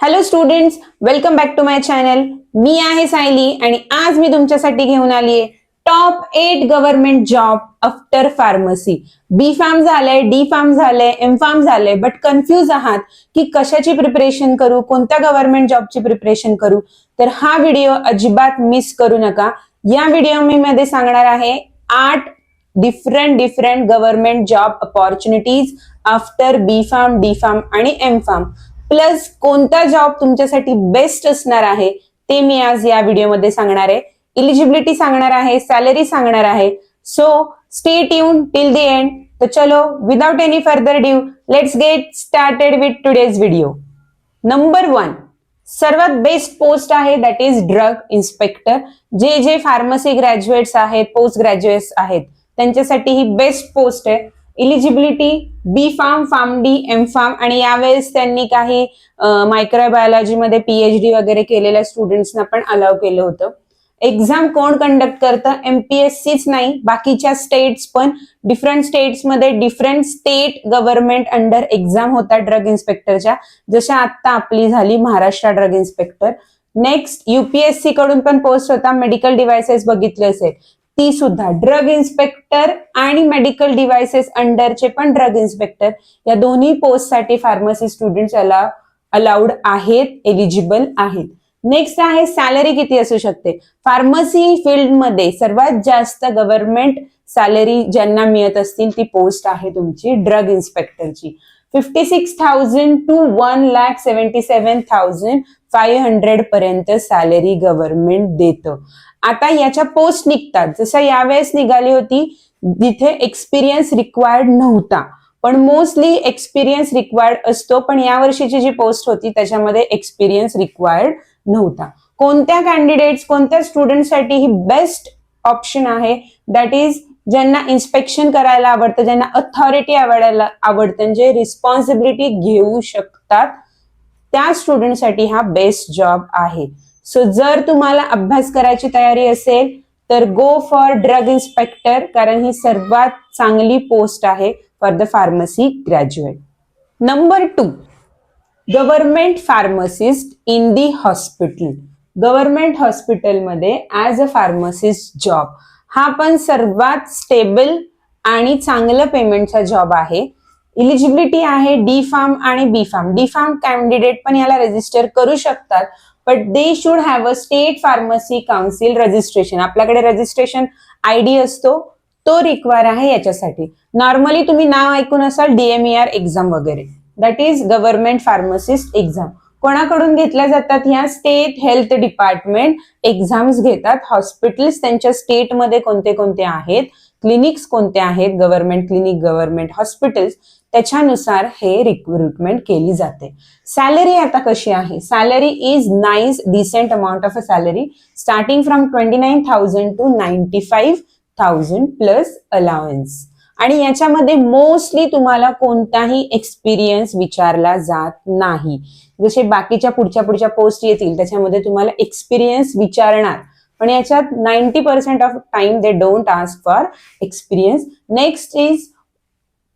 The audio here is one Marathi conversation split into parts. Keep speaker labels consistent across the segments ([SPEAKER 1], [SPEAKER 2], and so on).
[SPEAKER 1] Hello students, welcome back to my channel. मी आहे सायली आणि आज मी तुमच्यासाठी घेऊन आली आहे top 8 government job after pharmacy. B pharm झालंय, डी फार्म झालंय, एम फार्म झालंय, बट कन्फ्यूज आहात की कशाची प्रिपरेशन करू, कोणत्या गव्हर्नमेंट जॉबची प्रिपरेशन करू, तर हा व्हिडिओ अजिबात मिस करू नका. या व्हिडिओ मी मध्ये सांगणार आहे 8 different government job opportunities after B pharm, D pharm आणि एम फार्म. प्लस कोणता जॉब तुमच्यासाठी बेस्ट असणार आहे ते मी आज या व्हिडिओमध्ये सांगणार आहे. इलिजिबिलिटी सांगणार आहे, सॅलरी सांगणार आहे. So stay tune till the end. तर चलो without any further due let's get started with today's video. Number 1 सर्वात बेस्ट पोस्ट आहे दॅट इज ड्रग इन्स्पेक्टर. जे फार्मसी ग्रॅज्युएट्स आहेत, पोस्ट ग्रॅज्युएट्स आहेत त्यांच्यासाठी ही बेस्ट पोस्ट आहे. Eligibility B pharm, pharm D, M pharm आणि यावेळेस त्यांनी काही मायक्रोबायोलॉजी मध्ये पीएचडी वगैरे केलेल्या स्टुडंट्सना पण अलाव केलं होतं. एक्झाम कोण कंडक्ट करतं? एमपीएससीच नाही, बाकीच्या स्टेट्स पण. डिफरंट स्टेट्समध्ये different state government under exam होता ड्रग इन्स्पेक्टरच्या, जशा आता आपली झाली Maharashtra drug inspector. Next UPSC कडून पण पोस्ट होता मेडिकल डिव्हायसेस, बघितले असेल ती सुद्धा. ड्रग इन्स्पेक्टर आणि मेडिकल डिव्हायसेस अंडरचे पण ड्रग इन्स्पेक्टर या दोन्ही पोस्टसाठी फार्मसी स्टुडंट्स अलाउड आहेत, एलिजिबल आहेत. नेक्स्ट आहे सॅलरी किती असू शकते. फार्मसी फील्डमध्ये सर्वात जास्त गव्हर्नमेंट सॅलरी ज्यांना मिळत असतील ती पोस्ट आहे तुमची ड्रग इन्स्पेक्टरची. 56,000 to 1,77,500 पर्यंत सॅलरी गव्हर्नमेंट देतं. आता याच्या पोस्ट निघतात, जसं यावेळेस निघाली होती जिथे एक्सपिरियन्स रिक्वायर्ड नव्हता, पण मोस्टली एक्सपिरियन्स रिक्वायर्ड असतो, पण या वर्षीची जी पोस्ट होती त्याच्यामध्ये एक्सपिरियन्स रिक्वायर्ड नव्हता. कोणत्या कॅन्डिडेट्स, कोणत्या स्टुडंटसाठी ही बेस्ट ऑप्शन आहे? दॅट इज ज्यांना इन्स्पेक्शन करायला आवडतं, ज्यांना अथॉरिटी आवडतं, जे रिस्पॉन्सिबिलिटी घेऊ शकतात, त्या स्टुडंटसाठी हा बेस्ट जॉब आहे. सो जर तुम्हाला अभ्यास करायची तयारी असेल तर गो फॉर ड्रग इन्स्पेक्टर, कारण ही सर्वात चांगली पोस्ट आहे for the pharmacy graduate. Number 2 government pharmacist in the hospital. Government हॉस्पिटलमध्ये ऍज अ फार्मसिस्ट जॉब हा पण सर्वात स्टेबल आणि चांगलं पेमेंटचा जॉब आहे. इलिजिबिलिटी आहे डी फार्म आणि बी फार्म. डी फार्म कॅन्डिडेट पण याला रजिस्टर करू शकतात, but they should have a state pharmacy council registration. आपल्याकडे रजिस्ट्रेशन आयडी असतो, तो रिक्वायर आहे याच्यासाठी. नॉर्मली तुम्ही नाव ऐकून असाल डीएमईआर एक्झाम वगैरे, that is government pharmacist exam. कोणाकडून घेतल्या जातात? ह्या स्टेट हेल्थ डिपार्टमेंट एक्झाम्स घेतात. हॉस्पिटल्स त्यांच्या स्टेटमध्ये कोणते कोणते आहेत, क्लिनिक्स कोणते आहेत, गव्हर्नमेंट क्लिनिक, गव्हर्नमेंट हॉस्पिटल्स, त्याच्यानुसार हे रिक्रुटमेंट केली जाते. सॅलरी आता कशी आहे? Salary is nice, decent amount of a salary, starting from 29,000 to 95,000 plus allowance. आणि याच्यामध्ये मोस्टली तुम्हाला कोणताही एक्सपिरियन्स विचारला जात नाही. जसे बाकीच्या पुढच्या पोस्ट येतील त्याच्यामध्ये तुम्हाला एक्सपिरियन्स विचारणार, पण याच्यात 90% of time they don't ask for experience. Next is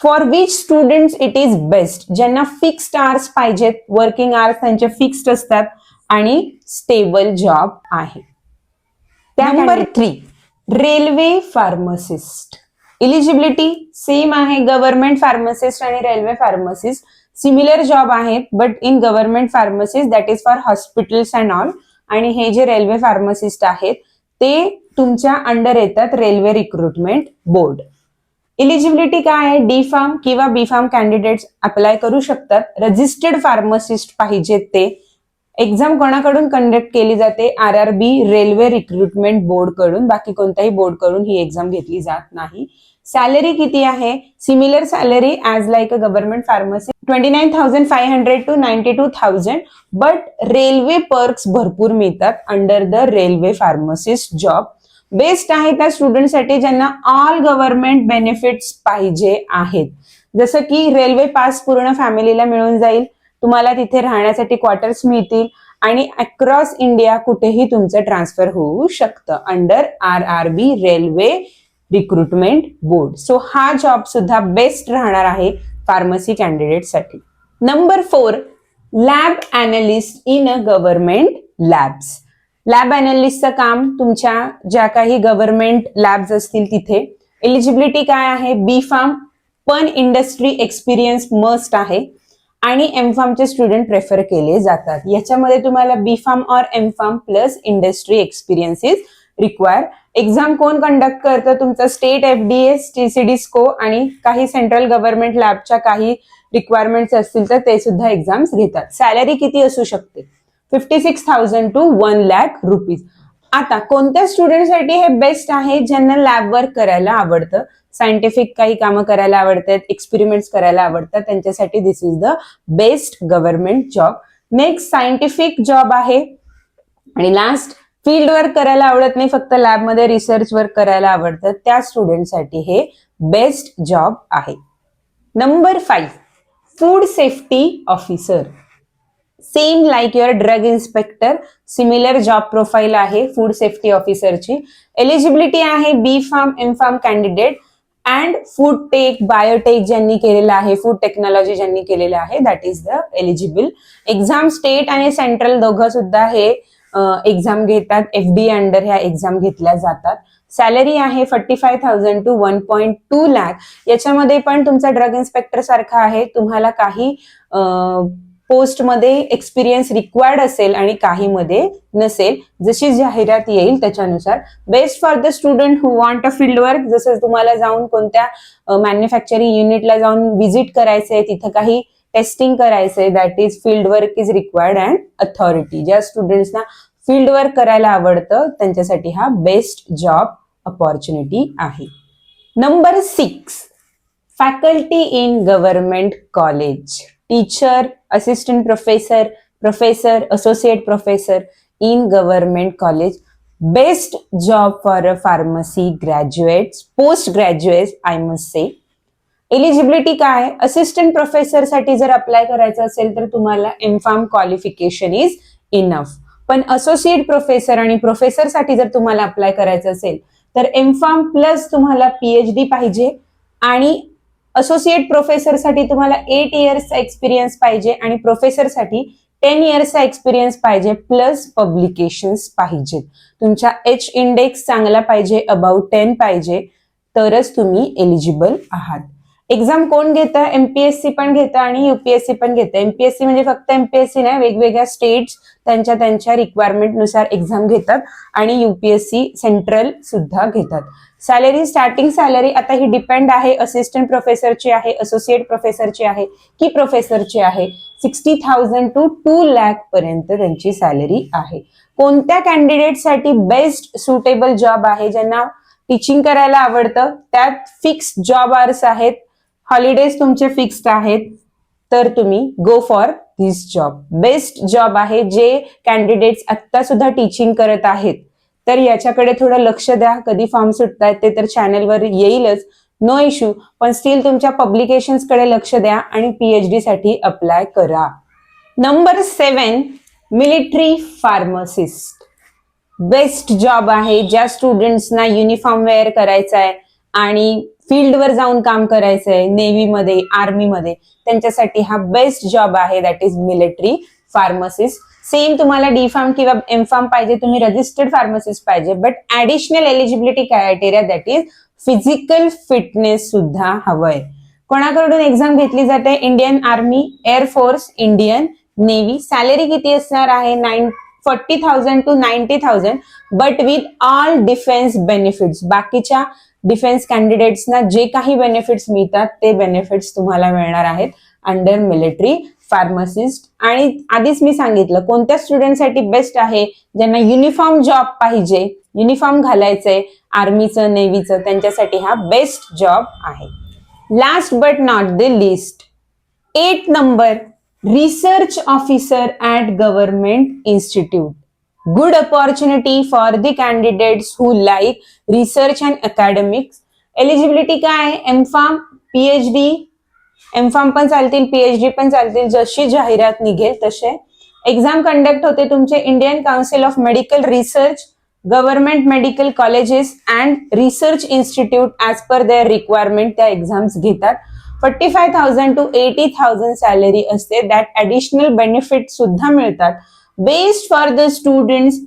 [SPEAKER 1] for which students it is best. ज्यांना फिक्स्ड आवर्स पाहिजेत, वर्किंग आवर्स त्यांचे फिक्स्ड असतात आणि स्टेबल जॉब आहे. Number 3 railway pharmacist. Eligibility same आहे. गव्हर्नमेंट फार्मसिस्ट आणि रेल्वे फार्मसिस्ट सिमिलर जॉब आहेत, but in government pharmacist that is for hospitals and all, आणि हे जे रेल्वे फार्मसिस्ट आहेत ते तुमच्या अंडर येतात रेल्वे रिक्रुटमेंट बोर्ड. इलिजिबिलिटी काय आहे? डी फार्म किंवा बी फार्म कॅन्डिडेट्स अप्लाय करू शकतात. रजिस्टर्ड फार्मसिस्ट पाहिजेत ते. एक्झाम कोणाकडून कंडक्ट केली जाते? RRB रेल्वे रिक्रुटमेंट बोर्ड कडून, बाकी कोणत्याही बोर्ड कडून ही एक्झाम घेतली जात नाही. सॅलरी किती आहे? Similar salary as like a government pharmacy, 29,500 to 92,000, but railway perks भरपूर मिळतात under the railway pharmacist job. Best आहे त्या स्टुडंटसाठी ज्यांना ऑल गव्हर्नमेंट बेनिफिट्स पाहिजे आहेत, जसं की रेल्वे पास पूर्ण फॅमिलीला मिळून जाईल, तुम्हाला तिथे राहण्यासाठी क्वार्टर्स मिळतील आणि अक्रॉस इंडिया कुठेही तुमचं ट्रान्सफर होऊ शकतं under RRB railway recruitment board. So हा जॉब सुद्धा बेस्ट राहणार आहे फार्मसी कॅन्डिडेट साठी. Number 4 lab analyst in a government labs. Lab अॅनालिस्टचं काम तुमच्या ज्या काही गव्हर्नमेंट लॅब्स असतील तिथे. एलिजिबिलिटी काय आहे? बी फार्म, पण इंडस्ट्री एक्सपिरियन्स मस्ट आहे आणि एम फार्मचे स्टुडंट प्रेफर केले जातात. याच्यामध्ये तुम्हाला B pharm or M pharm plus industry experience is require. Exam कोण कंडक्ट करतं? तुमचं स्टेट FDS, TCD स्को आणि काही सेंट्रल गव्हर्नमेंट लॅबच्या काही रिक्वायरमेंट्स असतील तर ते सुद्धा एक्झाम्स घेतात. सॅलरी किती असू शकते? 56,000 to 1,00,000 रुपीज. आता कोणत्या स्टुडंटसाठी हे बेस्ट आहे? ज्यांना लॅब वर्क करायला आवडतं, सायंटिफिक काही कामं करायला आवडतात, एक्सपेरिमेंट्स करायला आवडतात, त्यांच्यासाठी this is the best government job. Next scientific job आहे आणि लास्ट फील्ड वर्क करायला आवडत नाही, फक्त लॅबमध्ये रिसर्च वर्क करायला आवडतं, त्या स्टुडंटसाठी हे बेस्ट जॉब आहे. Number 5, food safety officer. Same like your drug inspector, similar job profile आहे फूड सेफ्टी ऑफिसरची. एलिजिबिलिटी आहे B pharm, M pharm candidate and food tech, biotech ज्यांनी केलेलं आहे, फूड टेक्नॉलॉजी ज्यांनी केलेलं आहे, that is the eligible. Exam state आणि सेंट्रल दोघं सुद्धा हे एक्झाम घेतात. FD अंडर ह्या एक्झाम घेतल्या जातात. सॅलरी आहे 45,000 to 1.2 लाख. याच्यामध्ये पण तुमचा ड्रग इन्स्पेक्टर सारखा आहे, तुम्हाला काही पोस्टमध्ये एक्सपिरियन्स रिक्वायर्ड असेल आणि काही मध्ये नसेल, जशी जाहिरात येईल त्याच्यानुसार. Best for the student who want a field work, जसं तुम्हाला जाऊन कोणत्या मॅन्युफॅक्चरिंग युनिटला जाऊन व्हिजिट करायचंय, तिथं काही टेस्टिंग करायचंय, that is field work is required and authority. ज्या स्टुडंट्सना फील्ड वर्क करायला आवडतं त्यांच्यासाठी हा बेस्ट जॉब अपॉर्च्युनिटी आहे. Number 6, faculty in government college. Teacher, assistant professor, professor, associate professor in government college. Best job for a pharmacy graduates, post graduates I must say. Eligibility काय? असिस्टंट प्रोफेसर साठी जर अप्लाय करायचं असेल तर तुम्हाला M pharm qualification is enough. पण असोसिएट प्रोफेसर आणि प्रोफेसर साठी जर तुम्हाला अप्लाय करायचं असेल तर एम फार्म प्लस तुम्हाला PhD पाहिजे आणि असोसिएट प्रोफेसर साठी तुम्हाला 8 इयर्सचा एक्सपिरियन्स पाहिजे आणि प्रोफेसर साठी 10 इयर्सचा एक्सपिरियन्स पाहिजे प्लस पब्लिकेशन्स पाहिजेत. तुमचा H इंडेक्स चांगला पाहिजे, अबाउट 10 पाहिजे, तरच तुम्ही एलिजिबल आहात. एक्झाम कोण घेतं? MPSC पण घेतं आणि UPSC पण घेतं. MPSC म्हणजे फक्त MPSC नाही, वेगवेगळ्या स्टेट्स त्यांच्या रिक्वायरमेंट नुसार एक्झाम घेतात आणि UPSC सेंट्रल सुद्धा घेतात. सॅलरी, स्टार्टिंग सॅलरी आता ही डिपेंड आहे, असिस्टंट प्रोफेसरची आहे, असोसिएट प्रोफेसरची आहे की प्रोफेसरची आहे. 60,000 to 2 लाख पर्यंत त्यांची सॅलरी आहे. कोणत्या कॅन्डिडेटसाठी बेस्ट सुटेबल जॉब आहे? ज्यांना टीचिंग करायला आवडतं, त्यात फिक्स जॉब आवर्स आहेत, हॉलिडेज तुमचे फिक्स्ड आहेत, तर तुम्ही go for this job. Best job आहे. जे कॅन्डिडेट्स आत्ता सुद्धा टीचिंग करत आहेत तर याच्याकडे थोडं लक्ष द्या. कधी फॉर्म सुटतायत ते तर चॅनलवर येईलच, नो इश्यू, पण स्टील तुमच्या पब्लिकेशन्स कडे लक्ष द्या आणि PhD साठी अप्लाय करा. Number 7, military pharmacist. Best job आहे. ज्या स्टुडंट्सना युनिफॉर्म वेअर करायचा आहे आणि फील्डवर जाऊन काम करायचंय, नेव्हीमध्ये, आर्मीमध्ये, त्यांच्यासाठी हा बेस्ट जॉब आहे, that is military pharmacist. Same तुम्हाला D फार्म किंवा M फार्म पाहिजे, तुम्ही रजिस्टर्ड फार्मासिस्ट पाहिजे, but additional eligibility criteria that is physical fitness सुद्धा हवंय. कोणाकडून एक्झाम घेतली जाते? Indian army, air force, Indian navy. Salary किती असणार आहे? 40,000 to 90,000, but with all defence benefits. बाकीच्या डिफेन्स कॅन्डिडेट्सना जे काही बेनिफिट्स मिळतात ते बेनिफिट्स तुम्हाला मिळणार आहेत अंडर मिलिटरी फार्मासिस्ट. आणि आधीच मी सांगितलं कोणत्या स्टुडंटसाठी बेस्ट आहे? ज्यांना युनिफॉर्म जॉब पाहिजे, युनिफॉर्म घालायचंय आर्मीचं, नेव्हीचं, त्यांच्यासाठी हा बेस्ट जॉब आहे. Last but not the list, 8 number, research officer at government institute. Good opportunity for the candidates who like research and academics. Eligibility काय आहे? M Pharm, PhD, M Pharm पण चालतील, PhD पण चालतील, जशी जाहिरात निघेल तसे. एक्झाम कंडक्ट होते तुमचे Indian Council of Medical Research, government medical colleges and research institute as per their requirement त्या एक्झाम्स घेतात. 45,000 to 80,000 सॅलरी असते. दॅट ॲडिशनल बेनिफिट सुद्धा मिळतात. Based for the students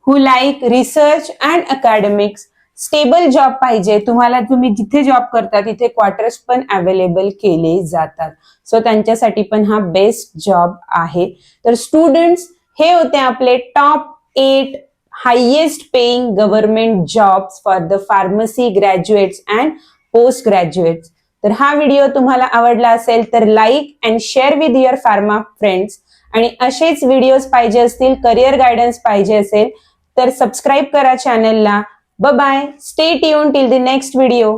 [SPEAKER 1] who like research and academics. Stable job पाहिजे तुम्हाला, तुम्ही जिथे जॉब करता तिथे क्वार्टर्स पण अवेलेबल केले जातात. सो त्यांच्यासाठी पण हा बेस्ट जॉब आहे. तर स्टुडंट्स, हे होते आपले top 8 highest paying government jobs for the pharmacy graduates and post graduates. तर हा व्हिडिओ तुम्हाला आवडला असेल तर like and share with your pharma friends. आणि असेच व्हिडिओज पाहिजे असतील, करिअर गायडन्स पाहिजे असेल तर सबस्क्राईब करा चॅनलला. Bye bye. Stay tune till the next video.